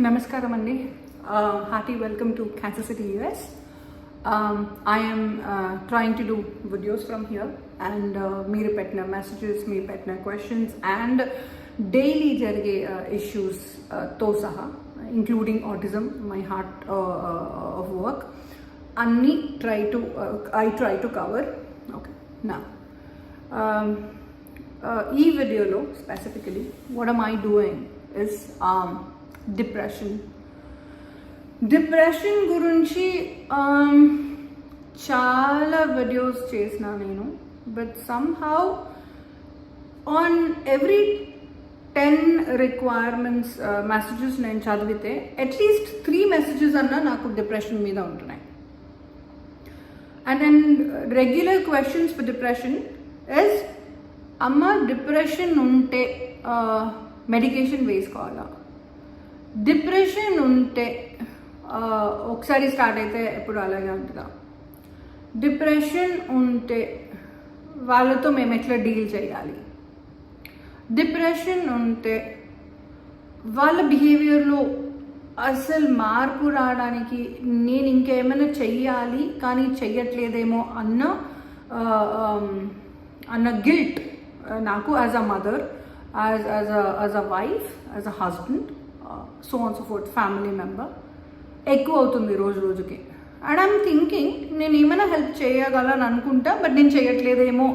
Namaskaram Andi. Hearty welcome to Kansas City, US. I am trying to do videos from here and మీరు పెట్టిన messages, మీరు పెట్టిన questions and daily జరిగే issues తో సహా including autism, my heart of work అన్ని I try to cover. Okay, now ఈ వీడియోలో specifically what am I doing is depression గురించి చాలా వీడియోస్ చేసిన నేను, but somehow on every 10 requirements messages నేను చదివితే అట్లీస్ట్ 3 మెసేజెస్ అన్నా నాకు డిప్రెషన్ మీద ఉంటున్నాయి. And then regular questions for depression is, అమ్మ డిప్రెషన్ ఉంటే మెడికేషన్ వేసుకోవాలా, డిప్రెషన్ ఉంటే ఒకసారి స్టార్ట్ అయితే ఎప్పుడు అలాగే ఉంటుందా, డిప్రెషన్ ఉంటే వాళ్ళతో మేము ఎట్లా డీల్ చేయాలి, డిప్రెషన్ ఉంటే వాళ్ళ బిహేవియర్లో అసలు మార్పు రావడానికి నేను ఇంకేమైనా చెయ్యాలి కానీ చెయ్యట్లేదేమో అన్న గిల్ట్ నాకు as a mother, as a wife, as a husband, so on so fourth, family member ఎక్కువ అవుతుంది రోజు రోజుకి. అండ్ ఐమ్ థింకింగ్ నేను ఏమైనా హెల్ప్ చేయగలను అనుకుంటా, బట్ నేను చేయట్లేదేమో,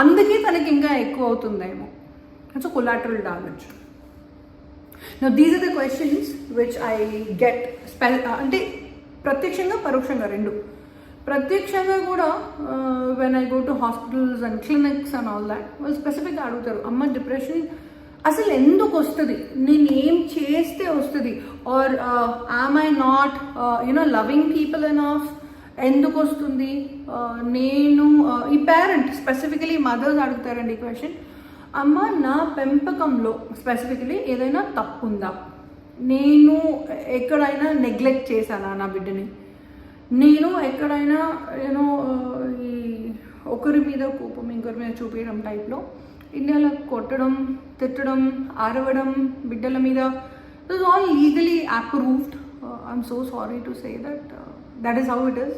అందుకే తనకి ఇంకా ఎక్కువ అవుతుందేమో. It's collateral damage. Now these are the questions which I get అంటే ప్రత్యక్షంగా పరోక్షంగా రెండు. ప్రత్యక్షంగా కూడా when I go to hospitals and clinics and all that, వాళ్ళు స్పెసిఫిక్గా అడుగుతారు, అమ్మ డిప్రెషన్ అసలు ఎందుకు వస్తుంది, నేను ఏం చేస్తే వస్తుంది, are am I not loving people enough, ఎందుకు వస్తుంది, నేను ఈ పేరెంట్ స్పెసిఫికలీ మదర్స్ అడుగుతారండి ఈ క్వశ్చన్, అమ్మ నా పెంపకంలో స్పెసిఫికలీ ఏదైనా తప్పు ఉందా, నేను ఎక్కడైనా నెగ్లెక్ట్ చేశానా నా బిడ్డని, నేను ఎక్కడైనా ఈ ఒకరి మీద కోపం ఇంకొకరి మీద చూపించడం టైప్లో ఇండియాలో కొట్టడం, తిట్టడం, అరవడం బిడ్డల మీద, it all legally approved. I'm so sorry to say that is how it is.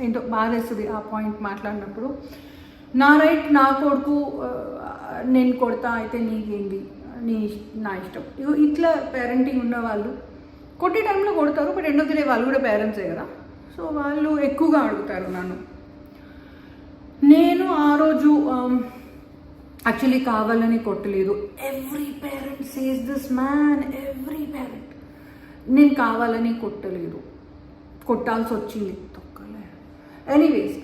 ఏంటో బాధేస్తుంది ఆ పాయింట్ మాట్లాడినప్పుడు. నా రైట్, నా కొడుకు, నేను కొడతా అయితే నీకేంటి, నా ఇష్టం. ఇట్లా పేరెంటింగ్ ఉన్నవాళ్ళు కొట్టే టైంలో కొడతారు, but end of the day వాళ్ళు కూడా పేరెంట్సే కదా, సో వాళ్ళు ఎక్కువగా అడుగుతారు నన్ను. నేను ఆ రోజు యాక్చువల్లీ కావాలని కొట్టలేదు. Every parent says this man, every parent. నేను కావాలని కొట్టలేదు, కొట్టాల్సి వచ్చింది, తొక్కలే. ఎనీవేస్,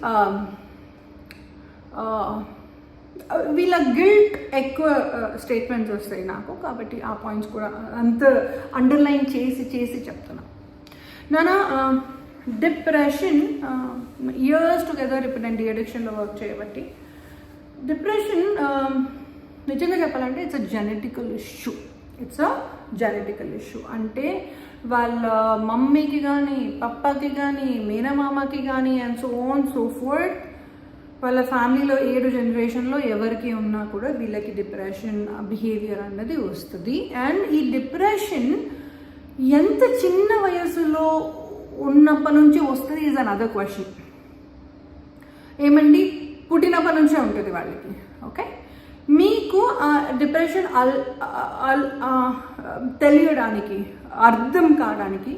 వీళ్ళ గిల్ట్ ఎక్కువ స్టేట్మెంట్స్ వస్తాయి నాకు, కాబట్టి ఆ పాయింట్స్ కూడా అంత అండర్లైన్ చేసి చెప్తున్నా. నాన్న డిప్రెషన్ ఇయర్స్ టుగెదర్, ఇప్పుడు నేను డిఅడిక్షన్లో వర్క్ చేయబట్టి, డిప్రెషన్ నిజంగా చెప్పాలంటే ఇట్స్ అ జెనెటికల్ ఇష్యూ. అంటే వాళ్ళ మమ్మీకి కానీ, పప్పాకి కానీ, మేనమామకి కానీ and so on so fourth, వాళ్ళ ఫ్యామిలీలో 7 జనరేషన్లో ఎవరికి ఉన్నా కూడా వీళ్ళకి డిప్రెషన్ బిహేవియర్ అన్నది వస్తుంది. అండ్ ఈ డిప్రెషన్ ఎంత చిన్న వయసులో ఉన్నప్పటి నుంచి వస్తుంది ఈజ్ అనదర్ క్వశ్చన్. ఏమండి, పుట్టినప్పటి నుంచే ఉంటుంది వాళ్ళకి. ఓకే, మీకు డిప్రెషన్ తెలియడానికి, అర్థం కావడానికి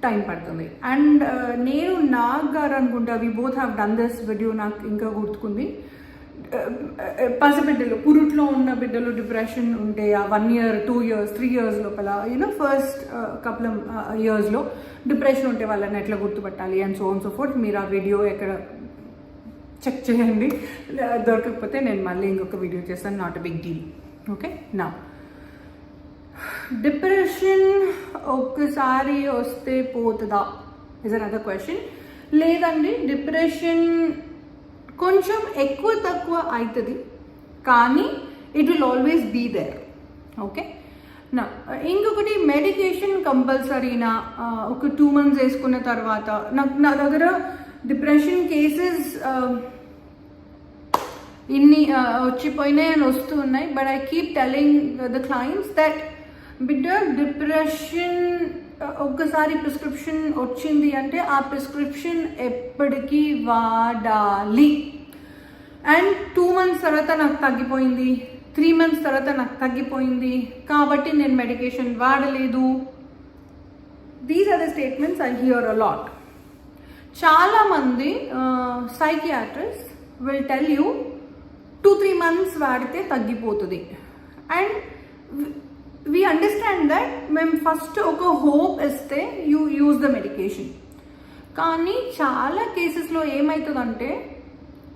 టైం పడుతుంది. అండ్ నేను నాగారు అనుకుంటా, we both have done this video, నాకు ఇంకా గుర్తుకుంది. పసిబిడ్డలు, పురుట్లో ఉన్న బిడ్డలు డిప్రెషన్ ఉంటే ఆ 1 year, 2 years, 3 years లోపల ఫస్ట్ కపుల్ ఇయర్స్లో డిప్రెషన్ ఉంటే వాళ్ళని ఎట్లా గుర్తుపట్టాలి and so on so forth. మీరు ఆ వీడియో ఎక్కడ చెక్ చేయండి, దొరకకపోతే నేను మళ్ళీ ఇంకొక వీడియో చేస్తాను, not a big deal. Okay, నా డిప్రెషన్ ఒక్కసారి వస్తే పోతుందా ఇస్ అనదర్ క్వశ్చన్. లేదండి, డిప్రెషన్ కొంచెం ఎక్కువ తక్కువ అవుతుంది, కానీ it will always be there. Okay, నా ఇంకొకటి, మెడికేషన్ కంపల్సరీనా, ఒక 2 months వేసుకున్న తర్వాత, నా దగ్గర డిప్రెషన్ కేసెస్ ఇన్ని వచ్చిపోయినాయి అని వస్తూ ఉన్నాయి, but I keep telling the clients that బిడ్డ డిప్రెషన్ ఒక్కసారి ప్రిస్క్రిప్షన్ వచ్చింది అంటే ఆ ప్రిస్క్రిప్షన్ ఎప్పటికీ వాడాలి. అండ్ 2 months తర్వాత నాకు తగ్గిపోయింది, 3 months తర్వాత నాకు తగ్గిపోయింది కాబట్టి నేను మెడికేషన్ వాడలేదు. These are the statements I hear a lot. చాలామంది psychiatrist will tell you 2-3 months వాడితే తగ్గిపోతుంది. అండ్ వీ అండర్స్టాండ్ దట్ మేము ఫస్ట్ ఒక హోప్ ఇస్తే యూ యూజ్ ద మెడికేషన్. కానీ చాలా కేసెస్లో ఏమవుతుందంటే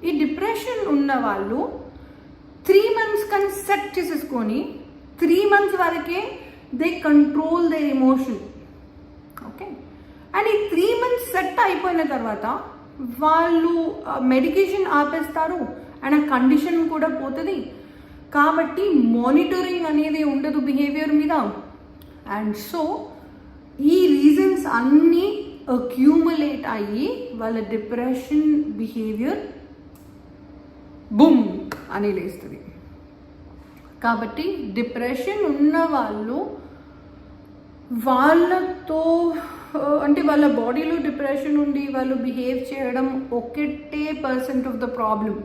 ఈ డిప్రెషన్ ఉన్న వాళ్ళు 3 months కానీ సెట్ చేసేసుకొని 3 months వరకే they control there emotion. Okay, and ఈ 3 months సెట్ అయిపోయిన తర్వాత వాళ్ళు మెడికేషన్ ఆపేస్తారు అండ్ ఆ కండిషన్ కూడా పోతుంది. కాబట్టి మానిటరింగ్ అనేది ఉండదు బిహేవియర్ మీద. అండ్ సో ఈ రీజన్స్ అన్నీ అక్యూములేట్ అయ్యి వాళ్ళ డిప్రెషన్ బిహేవియర్ బుమ్ అని లేస్తుంది. కాబట్టి డిప్రెషన్ ఉన్న వాళ్ళు వాళ్ళతో అంటే వాళ్ళ బాడీలో డిప్రెషన్ ఉండి వాళ్ళు బిహేవ్ చేయడం ఒకటే % of the problem.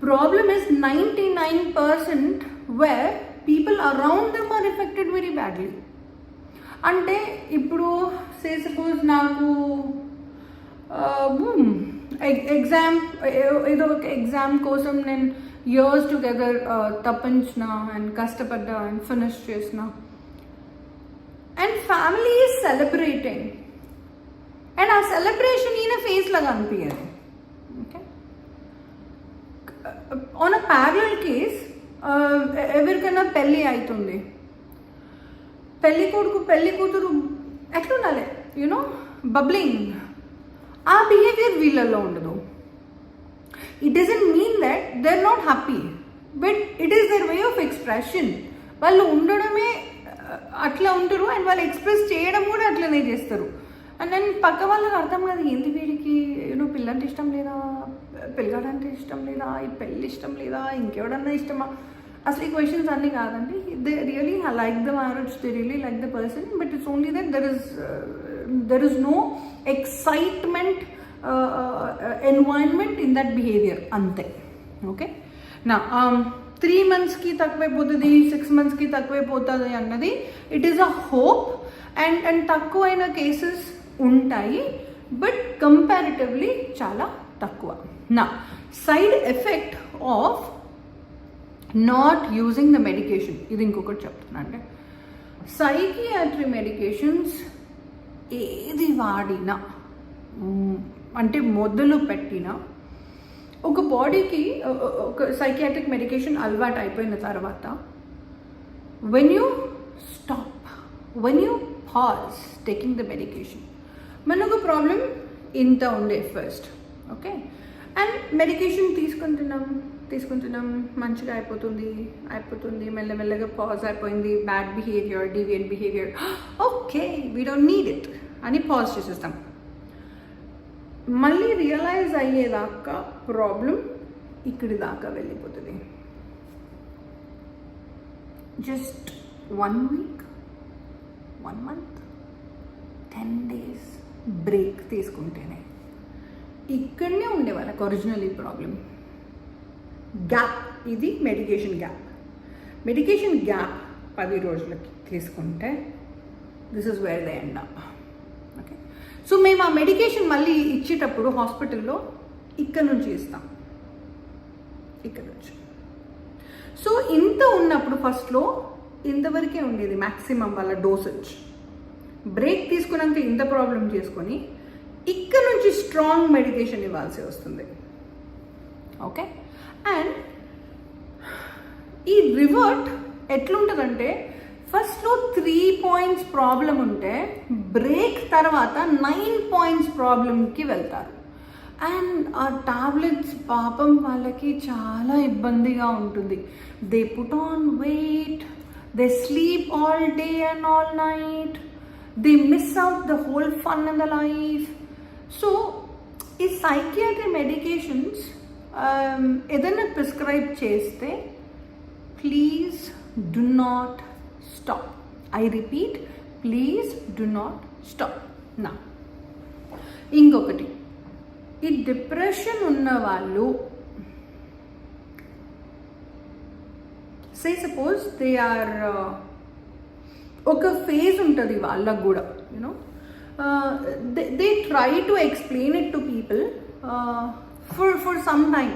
Problem is 99% where people around them are affected very badly. అంటే ఇప్పుడు సే సపోజ్ నాకు ఎగ్జామ్ ఏదో ఒక ఎగ్జామ్ కోసం నేను ఇయర్స్ టుగెదర్ తప్పించిన అండ్ కష్టపడ్డా అండ్ ఫినిష్ చేసిన and family is celebrating and ఆ సెలబ్రేషన్ ఈయన ఫేస్ లాగా అనిపించదు. Okay, on a parallel case ఎవరికైనా పెళ్ళి అవుతుంది, పెళ్ళి కొడుకు పెళ్ళి కూతురు ఎట్లుండాలి యూనో బబ్లింగ్, ఆ బిహేవియర్ వీళ్ళల్లో ఉండదు. It doesn't mean that they are not happy, but it is their way of expression. వాళ్ళు ఉండడమే అట్లా ఉంటారు అండ్ వాళ్ళు ఎక్స్ప్రెస్ చేయడం కూడా అట్లనే చేస్తారు. అండ్ నేను పక్క వాళ్ళకి అర్థం కాదు, ఏంటి వీడికి యూనో పిల్లంటే ఇష్టం లేదా, పిల్లగాడంటే ఇష్టం లేదా, ఈ పెళ్ళి ఇష్టం లేదా, ఇంకెవడన్నా ఇష్టమా, అసలు ఈ క్వశ్చన్స్ అన్నీ కాదండి. They really like the marriage, they really like the person, but it's only that there is no excitement environment in that behaviour అంతే. ఓకే, నా 3 monthsకి తక్కువైపోతుంది, 6 monthsకి తక్కువైపోతుంది అన్నది it is a hope. And తక్కువైన కేసెస్ ఉంటాయి, బట్ కంపారిటివ్లీ చాలా తక్కువ. నా side effect of not using the medication, ఇది ఇంకొకటి చెప్తున్నా. అంటే సైకియాట్రీ మెడికేషన్స్ ఏది వాడినా అంటే మొదలు పెట్టినా ఒక బాడీకి ఒక సైకియాట్రిక్ మెడికేషన్ అలవాటు అయిపోయిన తర్వాత when you stop, when you pause taking the medication, మనకు ప్రాబ్లం ఇంత ఉండే ఫస్ట్. ఓకే, అండ్ మెడికేషన్ తీసుకుంటున్నాం మంచిగా అయిపోతుంది, మెల్లమెల్లగా పాజ్ అయిపోయింది, bad behaviour, deviant behaviour, okay we don't need it అని పాజ్ చేసేస్తాం. మళ్ళీ రియలైజ్ అయ్యేదాకా ప్రాబ్లం ఇక్కడి దాకా వెళ్ళిపోతుంది. Just 1 week, 1 month, 10 days break తీసుకుంటేనే ఇక్కడనే ఉండే వాళ్ళకి ఒరిజినల్ ఈ ప్రాబ్లం గ్యాప్. ఇది మెడికేషన్ గ్యాప్. మెడికేషన్ గ్యాప్ 10 రోజులకి తీసుకుంటే this is where they end up. Okay, so మేము ఆ మెడికేషన్ మళ్ళీ ఇచ్చేటప్పుడు హాస్పిటల్లో ఇక్కడ నుంచి ఇస్తాం, ఇక్కడ నుంచి. సో ఇంత ఉన్నప్పుడు ఫస్ట్లో ఇంతవరకే ఉండేది మ్యాక్సిమం వాళ్ళ డోసేజ్. బ్రేక్ తీసుకున్నాక ఇంత ప్రాబ్లం చేసుకొని ఇక్కడ నుంచి స్ట్రాంగ్ మెడికేషన్ ఇవ్వాల్సి వస్తుంది. ఓకే, అండ్ ఈ రివర్ట్ ఎట్లుంటుందంటే ఫస్ట్లో 3 points ప్రాబ్లం ఉంటే బ్రేక్ తర్వాత 9 points ప్రాబ్లంకి వెళ్తారు. అండ్ ఆ టాబ్లెట్స్ పాపం వాళ్ళకి చాలా ఇబ్బందిగా ఉంటుంది. They put on weight, they sleep all day and all night, they miss out the whole fun in the life. So ఈ సైకియాట్రీ మెడికేషన్స్ ఏదైనా ప్రిస్క్రైబ్ చేస్తే please do not stop. I repeat, please do not stop. నా ఇంకొకటి, ఈ depression ఉన్న వాళ్ళు, say suppose they are, ఒక phase ఉంటుంది వాళ్ళకు కూడా, you know, they try to explain it to people for some time.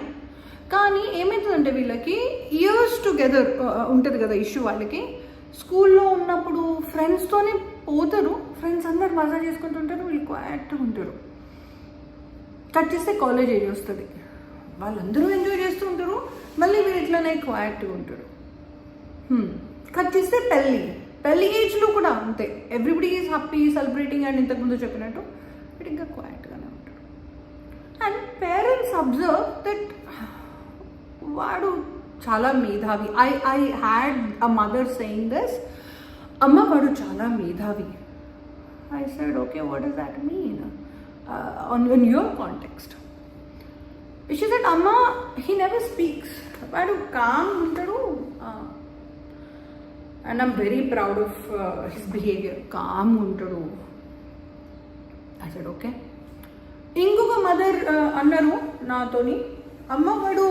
కానీ ఏమవుతుందంటే వీళ్ళకి ఇయర్స్ టుగెదర్ ఉంటుంది కదా ఇష్యూ వాళ్ళకి. స్కూల్లో ఉన్నప్పుడు ఫ్రెండ్స్తోనే పోతారు, ఫ్రెండ్స్ అందరు మజా చేసుకుంటుంటారు, వీళ్ళు క్వాయిట్గా ఉంటారు. కట్ చేస్తే కాలేజ్ ఏజ్ వస్తుంది, వాళ్ళందరూ ఎంజాయ్ చేస్తూ ఉంటారు, మళ్ళీ వీళ్ళు ఇట్లానే క్వాయిట్గా ఉంటారు. కట్ చేస్తే పెళ్ళి ఏజ్లో కూడా అంతే, everybody is happy celebrating and ఇంతకుముందు చెప్పినట్టు వీడు ఇంకా క్వాయిట్గానే ఉంటాడు. అండ్ పేరెంట్స్ అబ్జర్వ్ దట్ వాడు చాలా మేధావి. I had a mother saying this, అమ్మ వాడు చాలా మేధావి. I said okay, what does that mean in your context? She said అమ్మ హీ నెవర్ స్పీక్స్, వాడు కామ్ ఉంటాడు and I'm very proud of his behaviour, calm ఉంటాడు. I said okay. ఇంకొక mother అన్నారు నాతోని, అమ్మ వాడు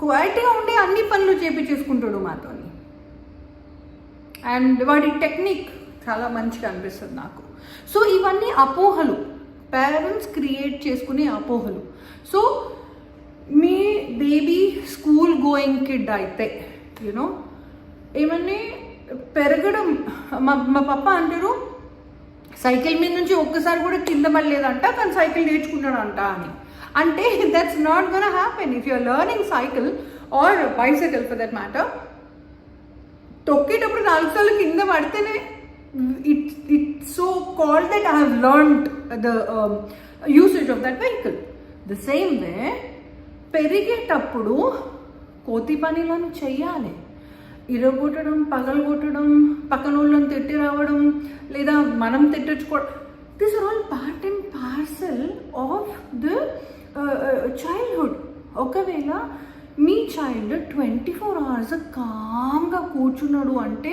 క్వైట్గా ఉండి అన్ని పనులు చేపించేసుకుంటాడు మాతోని, అండ్ వాడి టెక్నిక్ చాలా మంచిగా అనిపిస్తుంది నాకు. సో ఇవన్నీ అపోహలు, పేరెంట్స్ క్రియేట్ చేసుకునే అపోహలు. సో మీ బేబీ స్కూల్ గోయింగ్ కిడ్ అయితే, యూనో, ఏమన్నీ పెరగడం, మా పప్ప అంటారు సైకిల్ మీద నుంచి ఒక్కసారి కూడా కింద పడలేదంట, కానీ సైకిల్ నేర్చుకున్నాడంట అని. అంటే that's not gonna happen if you're learning cycle or bicycle for that matter. తొక్కేటప్పుడు 4 సార్లు కింద పడితేనే it's so called that I have learned the usage of that vehicle. The same way పెరిగేటప్పుడు కోతి పనులను చెయ్యాలి. ఇరగొట్టడం, పగలగొట్టడం, పక్కన వాళ్ళని తిట్టి రావడం, లేదా మనం తిట్టచ్చుకోవడం, these are all part and parcel of the childhood. ఒకవేళ మీ చైల్డ్ 24 hours కామ్గా కూర్చున్నాడు అంటే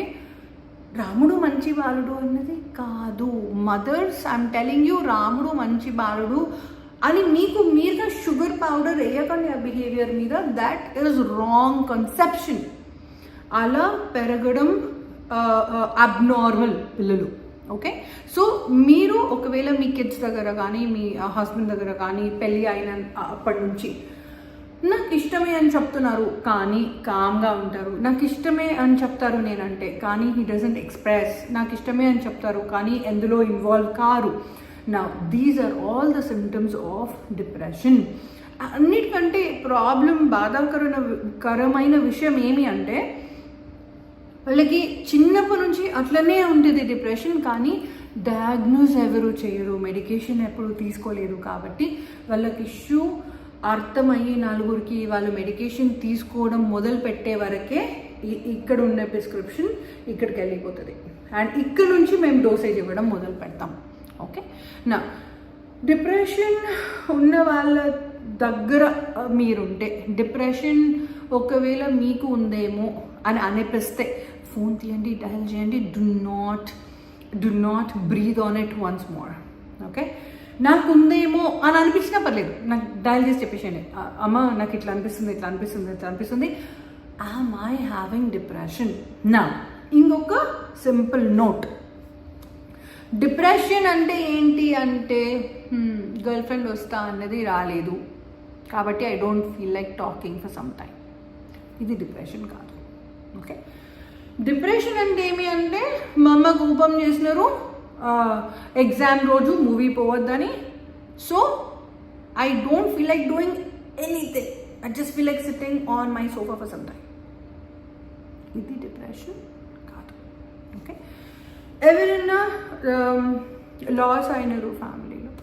రాముడు మంచి బాలుడు అన్నది కాదు. మదర్స్, ఐఎమ్ టెలింగ్ యూ, రాముడు మంచి బాలుడు అని మీకు మీరుగా షుగర్ పౌడర్ వేయకండి ఆ బిహేవియర్ మీద. That is wrong conception. అలా పెరగడం అబ్నార్మల్ పిల్లలు. ఓకే, సో మీరు ఒకవేళ మీ కిడ్స్ దగ్గర కానీ మీ హస్బెండ్ దగ్గర కానీ పెళ్ళి అయిన అప్పటి నుంచి నాకు ఇష్టమే అని చెప్తున్నారు కానీ కామ్గా ఉంటారు, నాకు ఇష్టమే అని చెప్తారు నేనంటే కానీ హీ డజంట్ ఎక్స్ప్రెస్, నాకు ఇష్టమే అని చెప్తారు కానీ ఎందులో ఇన్వాల్వ్ కారు. నా these are all the symptoms of depression. అన్నిటికంటే ప్రాబ్లం, బాధాకరమైన విషయం ఏమి అంటే వాళ్ళకి చిన్నప్పటి నుంచి అట్లనే ఉంటుంది డిప్రెషన్, కానీ డయాగ్నోజ్ ఎవరు చేయరు, మెడికేషన్ ఎప్పుడు తీసుకోలేదు. కాబట్టి వాళ్ళకి ఇష్యూ అర్థమయ్యి నలుగురికి వాళ్ళు మెడికేషన్ తీసుకోవడం మొదలు పెట్టే వరకే ఇక్కడ ఉన్న ప్రిస్క్రిప్షన్ ఇక్కడికి వెళ్ళిపోతుంది, అండ్ ఇక్కడ నుంచి మేము డోసేజ్ ఇవ్వడం మొదలు పెడతాం. ఓకే, నా డిప్రెషన్ ఉన్న వాళ్ళ దగ్గర మీరుంటే, డిప్రెషన్ ఒకవేళ మీకు ఉందేమో అని అనిపిస్తే ఫోన్ తీయండి, డయల్ చేయండి. Do not breathe on it once more. Okay, నాకు ఉందేమో అని అనిపించినా పర్లేదు, నాకు డయల్ చేసి చెప్పేసేయండి, అమ్మ నాకు ఇట్లా అనిపిస్తుంది, ఇట్లా అనిపిస్తుంది, ఇట్లా అనిపిస్తుంది, యామ్ ఐ హ్యావింగ్ డిప్రెషన్. నా ఇంకొక సింపుల్ నోట్, డిప్రెషన్ అంటే ఏంటి అంటే గర్ల్ ఫ్రెండ్ వస్తా అన్నది రాలేదు కాబట్టి I don't feel like talking for some time. ఇది డిప్రెషన్ కాదు. ఓకే, డిప్రెషన్ అంటే ఏమి అంటే మా అమ్మ కోపం చేసినారు ఎగ్జామ్ రోజు మూవీ పోవద్దని, so I don't feel like doing anything, I just feel like sitting on my sofa for some time. ఇది డిప్రెషన్ కాదు. ఓకే, ఎవరైనా లాస్ అయినారు ఫ్యామిలీలో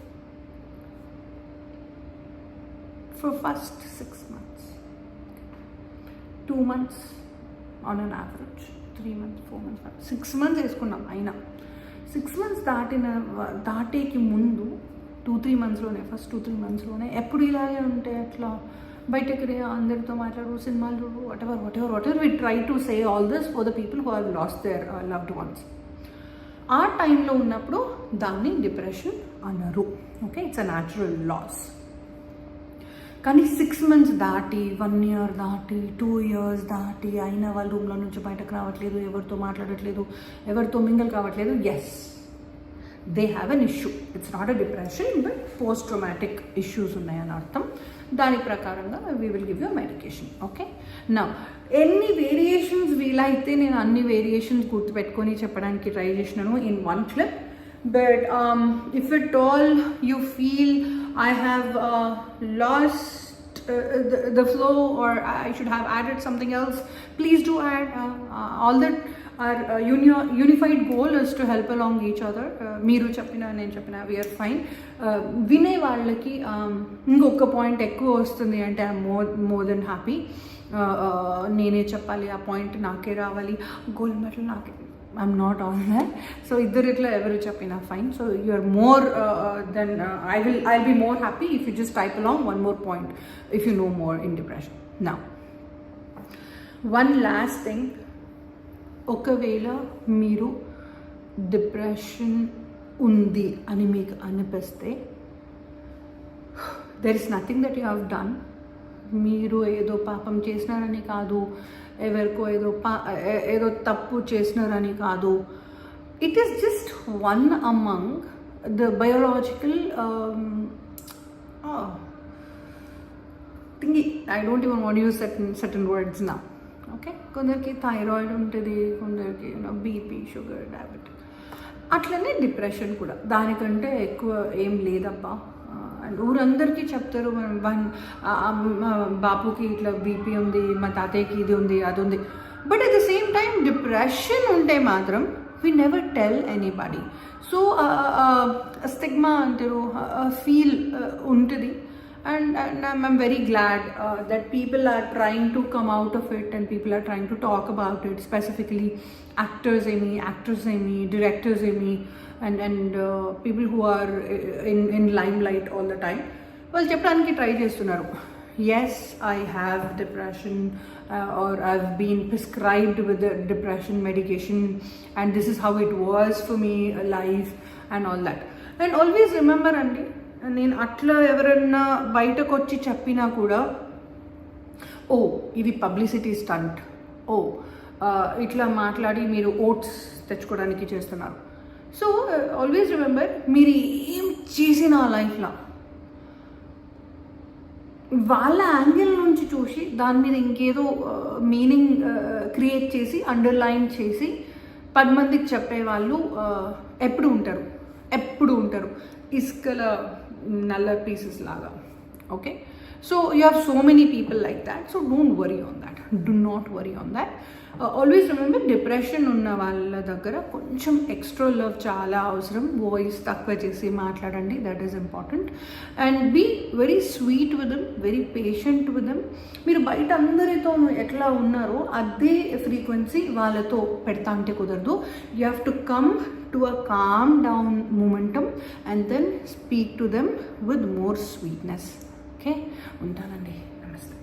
for first 6 months, 2 months on an average, 3 months, 4 months, 6 months వేసుకున్నాం. అయినా 6 months దాటేకి ముందు 2-3 monthsలోనే, first 2-3 monthsలోనే ఎప్పుడు ఇలాగే ఉంటే అట్లా బయటకు అందరితో మాట్లాడు, సినిమాలు చూడు, whatever we try to say all this for the people who have lost their loved ones. ఆ టైంలో ఉన్నప్పుడు దాన్ని డిప్రెషన్ అన్నారు. Okay, it's a natural loss. కానీ 6 months దాటి, 1 year దాటి, 2 years దాటి అయినా వాళ్ళ రూమ్లో నుంచి బయటకు రావట్లేదు, ఎవరితో మాట్లాడట్లేదు, ఎవరితో మింగల్ కావట్లేదు, yes, they have an issue. It's not a depression, but post traumatic issues ఉన్నాయని అర్థం. దాని ప్రకారంగా we will give you medication. Okay, నా ఎన్ని వేరియేషన్స్ వీలైతే నేను అన్ని వేరియేషన్స్ గుర్తుపెట్టుకొని చెప్పడానికి ట్రై చేసినాను in one clip. But if it all you feel I have lost the flow, or I should have added something else, please do add. All that our unified goal is to help along each other. Meeru cheppina nenu cheppina, we are fine. Vine vallaki inkoka point ekku vastundi ante I am more than happy. Nene cheppali, aa point naake ravali, gold medal naake, I'm not on that. So iddaritla evaru cheppina fine. So you are more than I'll be more happy if you just type along one more point if you know more in depression. Now, one last thing, okavela meeru depression undi ani meeku anipiste, there is nothing that you have done. మీరు ఏదో పాపం చేసినారని కాదు, ఎవరికో ఏదో తప్పు చేసినారని కాదు. It is just one among the biological thing. I don't even want use certain words నా. ఓకే, కొందరికి థైరాయిడ్ ఉంటుంది, కొందరికి బీపీ, షుగర్, డయాబెటిక్, అట్లనే డిప్రెషన్ కూడా. దానికంటే ఎక్కువ ఏం లేదబ్బా. అండ్ ఊరందరికీ చెప్తారు, మా బాపుకి ఇట్లా బీపీ ఉంది, మా తాతయ్యకి ఇది ఉంది, అది ఉంది. But at the same time depression ఉంటే మాత్రం we never tell anybody. So stigma అంటారు, ఫీల్ ఉంటుంది. And I'm very glad that people are trying to come out of it, and people are trying to talk about it, specifically actors, directors, and people who are in limelight all the time. Well, చెప్పడానికి try చేస్తున్నారు. Yes, I have depression, or I've been prescribed with the depression medication, and this is how it was for me, life and all that. And always remember, Andy, నేను అట్లా ఎవరన్నా బయటకు వచ్చి చెప్పినా కూడా, ఓ ఇది పబ్లిసిటీ స్టంట్, ఓ ఇట్లా మాట్లాడి మీరు ఓట్స్ తెచ్చుకోవడానికి చేస్తున్నారు. సో ఆల్వేస్ రిమెంబర్, మీరు ఏం చేసిన లైఫ్లో వాళ్ళ యాంగిల్ నుంచి చూసి దాని మీద ఇంకేదో మీనింగ్ క్రియేట్ చేసి, అండర్లైన్ చేసి 10 మందికి చెప్పేవాళ్ళు ఎప్పుడు ఉంటారు ఇసుకల నల్ల పీసెస్ లాగా. Okay, so you have so many people like that. So don't worry on that, do not worry on that. Always remember, depression ఉన్న వాళ్ళ దగ్గర కొంచెం ఎక్స్ట్రా లవ్ చాలా అవసరం. వాయిస్ తక్కువ చేసి మాట్లాడండి, that is important. And be very sweet with them, very patient with them. మీరు బయట అందరితో ఎట్లా ఉన్నారో అదే ఫ్రీక్వెన్సీ వాళ్ళతో పెడతా అంటే కుదరదు. You have to come to a calm down momentum and then speak to them with more sweetness. Okay, untanandi, namaste.